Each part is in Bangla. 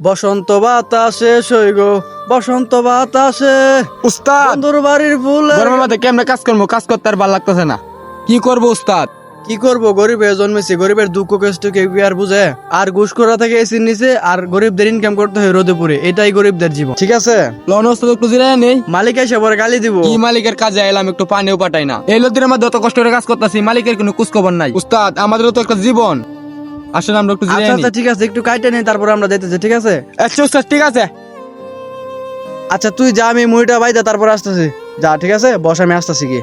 বসন্ত বাতাসে সইগো বসন্ত বাতাসে উস্তাদ বন্ধুর বাড়ির ফুল গরমের মধ্যে কেমনে কাজ করবো, কাজ করতে আর ভালো লাগতেছে না। কি করবো উস্তাদ? কি করব, গরিবে জন্মেছি, গরিবের দুঃখ কষ্ট কেউ কি আর বুঝে? আর ঘুষখোরা থেকে এসির নিচে আর গরিবদের ইনকাম করতে হয় রোদে পুরে, এটাই গরিবদের জীবন। ঠিক আছে, লন উস্তাদ একটু জিরায় নেই। মালিক এসে পরে গালি দিব। কি মালিকের কাজে এলাম, একটু পানিও পাঠাই না। এই লোকদের মধ্যে অত কষ্ট করে কাজ করতেছি, মালিকের কোনো খোঁজখবর নাই। উস্তাদ আমাদেরও তো একটা জীবন, আসলে আমরা একটু আচ্ছা জিরায় আচ্ছা নিই। ঠিক আছে, একটু কাইটে নেই, তারপরে আমরা দিতেছি। ঠিক আছে আচ্ছা উস্তাদ ঠিক আছে। আচ্ছা তুই যা, আমি মুড়িটা বাইদা তারপরে আসতেছি। যা, ঠিক আছে বস, আমি আসতেছি কি।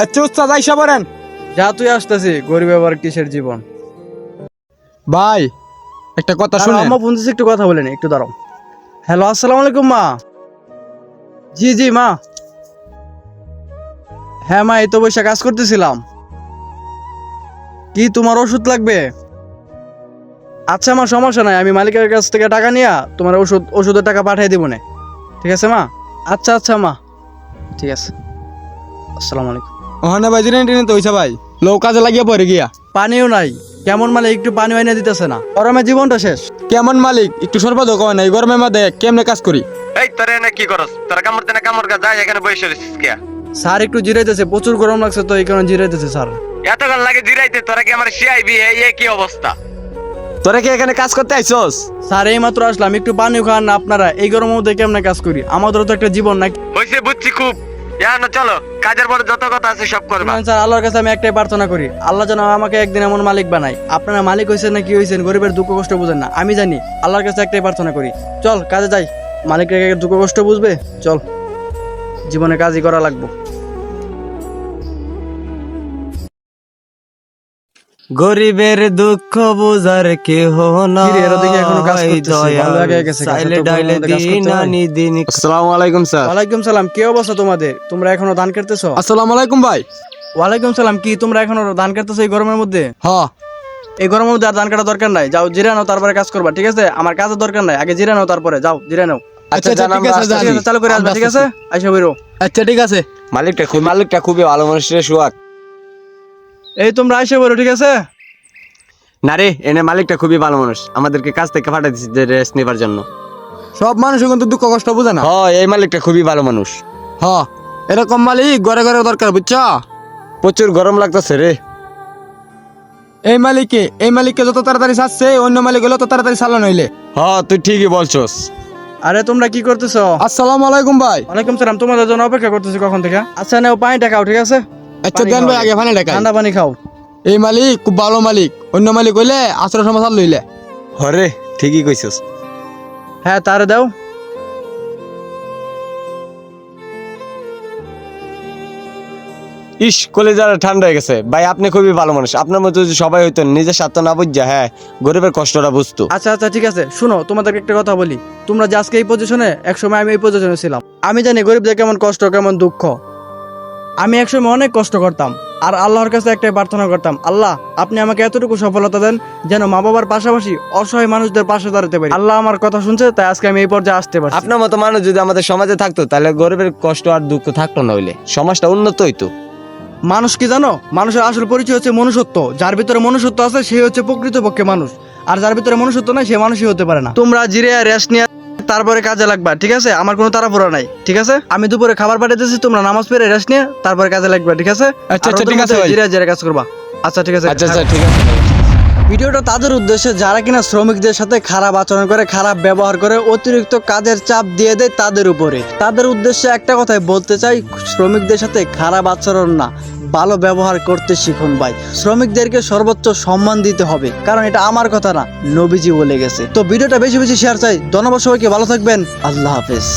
আচ্ছা উস্তাদ আইসা পড়েন। যা তুই আসতেছি, গরিব আবার কিসের জীবন। ভাই একটা কথা দাঁড়াও, শুনে। আম্মা ফোন দিচ্ছে, একটু কথা বলে নি, একটু দাঁড়াও। হ্যালো, আসসালামু আলাইকুম মা। জি জি মা। হ্যাঁ মা, এই তো বৈশা কাজ করতেছিলাম। কি তোমার ওষুধ লাগবে? আচ্ছা মা, সমস্যা নাই, আমি মালিকের কাছ থেকে টাকা নিয়ে তোমার ওষুধের টাকা পাঠিয়ে দিব না। ঠিক আছে মা? আচ্ছা আচ্ছা মা, ঠিক আছে। আসসালামু আলাইকুম। ওখানে ভাই জিরায় টিনে তো হইছে ভাই, লোক কাজে লাগিয়ে পড়ে গিয়া। পানিও নাই, কেমন মালিক একটু পানি এনে দিতেছে না, গরমে জীবনটা শেষ। কেমন মালিক একটু সর্বদ কয় না, এই গরমের মধ্যে কেমনে কাজ করি। এই তোরে এনে কি করস? তোরা কামড় দেনা কামড় গা যায়, এখানে বসে রইছিস কে? স্যার একটু জিরাইতেছে, প্রচুর গরম লাগছে তো এই কারণে জিরাইতেছে স্যার। এতক্ষণ লাগে জিরাইতে, তোরা কি আমার সিআইবি? এই কি অবস্থা? তোরা কি এখানে কাজ করতে আইছস? স্যার এই মাত্র আসলাম, একটু পানি খান না আপনারা, এই গরমের মধ্যে কেমনে কাজ করি, আমাদেরও তো একটা জীবন নাকি। হইছে বুঝছি খুব। না চলো, কাজের পরে যত কথা আছে সব করবা। স্যার আল্লাহর কাছে আমি একটাই প্রার্থনা করি, আল্লাহ যেন আমাকে একদিন এমন মালিক বানায়। আপনারা মালিক হয়েছেন না কি হয়েছেন, গরিবের দুঃখ কষ্ট বুঝেন না, আমি জানি। আল্লাহর কাছে একটাই প্রার্থনা করি, চল কাজে যাই, মালিকের দুঃখ কষ্ট বুঝবে, চল জীবনে কাজই করা লাগবো। গরিবের দুঃখ বুঝার কেহ কিরে, এরা দেখি এখনো কাজ করতেছে, ভালো লাগে গেছে, কাজ করতে ডাইলে করতে কাজ করতে হয়। দিন আসসালামু আলাইকুম স্যার। ওয়ালাইকুম সালাম, কি অবস্থা তোমাদের? তোমরা এখনো ধান কাটতেছো? আসসালামু আলাইকুম ভাই। ওয়ালাইকুম সালাম, কি তোমরা এখনো ধান কাটতেছো এই গরমের মধ্যে? হ এই গরমের মধ্যে আর ধান কাটা দরকার নাই, যাও জিরা নাও, তারপরে কাজ করবা। ঠিক আছে, আমার কাজের দরকার নাই, আগে জিরা নাও, তারপরে যাও জিরা নাও। আচ্ছা ঠিক আছে ঠিক জানি। আছে, চালু করে আসবে। ঠিক আছে, আইসা বেরো। আচ্ছা ঠিক আছে। মালিকটা খুবই ভালো মানুষ রে, সুয়াক। এই তোমরা আইসা বেরো। ঠিক আছে, না রে, এনে মালিকটা খুবই ভালো মানুষ, আমাদেরকে কাজ থেকে পাঠিয়ে দিচ্ছে যে রেস্ট নেবার জন্য। সব মানুষ কিন্তু দুঃখ কষ্ট বুঝে না। এই মালিকটা খুবই ভালো মানুষ। হ এরকম মালিক ঘরে ঘরে দরকার, বুঝছ? প্রচুর গরম লাগতেছে রে। এই মালিককে যত তাড়াতাড়ি ছাড়ছে, অন্য মালিক হলে তত তাড়াতাড়ি চালানো হইলে। তুই ঠিকই বলছস। আরে তোমরা কি করতেছো? আসসালামু আলাইকুম ভাই। ওয়ালাইকুম সালাম, তোমাদের জন্য অপেক্ষা করতেছি কখন থেকে। আচ্ছা নাও, পানিটা খাও। ঠিক আছে, আচ্ছা পানি দেন ভাই, খাও আগে পানি ঢাকাই। ঠান্ডা পানি খাও। এই মালিক খুব ভালো মালিক, অন্য মালিক হইলে আসর সমাচার লইলে। হরে ঠিকই কইছস। হ্যাঁ তারে দাও। ইস, কলিজাটা ঠান্ডা হয়ে গেছে ভাই, আপনি খুবই ভালো মানুষ। আপনার মতো যদি সবাই হইতো, নিজের স্বার্থ না বুঝা গরিবের কষ্টটা বুঝতো। আচ্ছা আচ্ছা ঠিক আছে, শুনো তোমাদেরকে একটা কথা বলি। তোমরা যে আজকে এই পজিশনে, একসময় আমি এই পজিশনে ছিলাম। আমি জানি গরিবদের কেমন কষ্ট, কেমন দুঃখ। আমি একসময় অনেক কষ্ট করতাম, আর আল্লাহর কাছে একটাই প্রার্থনা করতাম, আল্লাহ আপনি আমাকে এতটুকু সফলতা দেন যেন মা বাবার পাশাপাশি অসহায় মানুষদের পাশে দাঁড়াতে পারি। আল্লাহ আমার কথা শুনছে, তাই আজকে আমি এই পর্যায়ে আসতে পারছি। আপনার মতো মানুষ যদি আমাদের সমাজে থাকতো, তাহলে গরিবের কষ্ট আর দুঃখ থাকতো না, হইলে সমাজটা উন্নত হইতো। মানুষ কি জানো? মানুষের আসল পরিচয় হচ্ছে মনুষ্যত্ব। যার ভিতরে মনুষ্যত্ব আছে সে হচ্ছে প্রকৃতপক্ষে মানুষ, আর যার ভিতরে মনুষ্যত্ব নাই সে মানুষই হতে পারে না। তোমরা জিরে রেস্ট নিয়ে তারপরে কাজে লাগবা। ঠিক আছে, আমার কোনো তাড়াহুড়া নাই। ঠিক আছে, আমি দুপুরে খাবার পাঠাইতেছি, তোমরা নামাজ পড়ে রেস্ট নিয়ে তারপরে কাজে লাগবা। ঠিক আছে, আচ্ছা, আর ওদের ঠিক আছে মধ্যে ভাই। জিরে জিরে কাজ করবা। আচ্ছা ঠিক আছে। আচ্ছা আচ্ছা ঠিক আছে। ভিডিওটা তাদের উদ্দেশ্যে, যারা কিনা শ্রমিকদের সাথে খারাপ আচরণ করে, খারাপ ব্যবহার করে, অতিরিক্ত কাজের চাপ দিয়ে দেয় তাদের উপরে। তাদের উদ্দেশ্যে একটা কথাই বলতে চাই, শ্রমিকদের সাথে খারাপ আচরণ না, ভালো ব্যবহার করতে শিখুন ভাই। শ্রমিকদেরকে সর্বোচ্চ সম্মান দিতে হবে, কারণ এটা আমার কথা না, নবীজি বলে গেছে। তো ভিডিওটা বেশি বেশি শেয়ার চাই। ধন্যবাদ সবাইকে, ভালো থাকবেন, আল্লাহ হাফেজ।